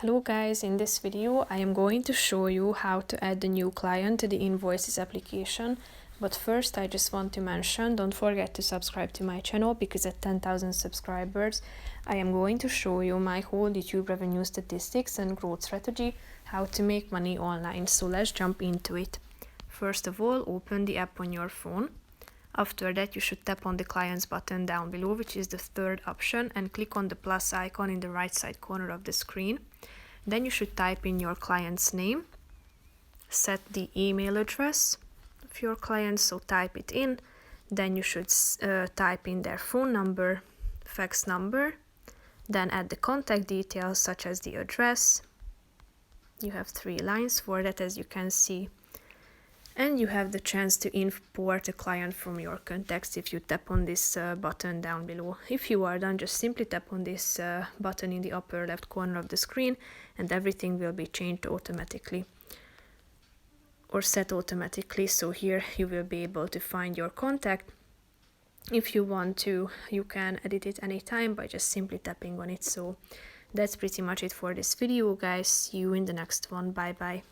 Hello guys, in this video I am going to show you how to add a new client to the Invoices application. But first I just want to mention, don't forget to subscribe to my channel because at 10,000 subscribers I am going to show you my whole YouTube revenue statistics and growth strategy, how to make money online. So let's jump into it. First of all, open the app on your phone. After that, you should tap on the clients button down below, which is the third option, and click on the plus icon in the right side corner of the screen. Then you should type in your client's name, set the email address of your client, so type it in. Then you should type in their phone number, fax number, then add the contact details such as the address. You have 3 lines for that, as you can see. And you have the chance to import a client from your contacts if you tap on this button down below. If you are done, just simply tap on this button in the upper left corner of the screen and everything will be changed automatically or set automatically. So here you will be able to find your contact. If you want to, you can edit it anytime by just simply tapping on it. So that's pretty much it for this video, guys. See you in the next one. Bye bye.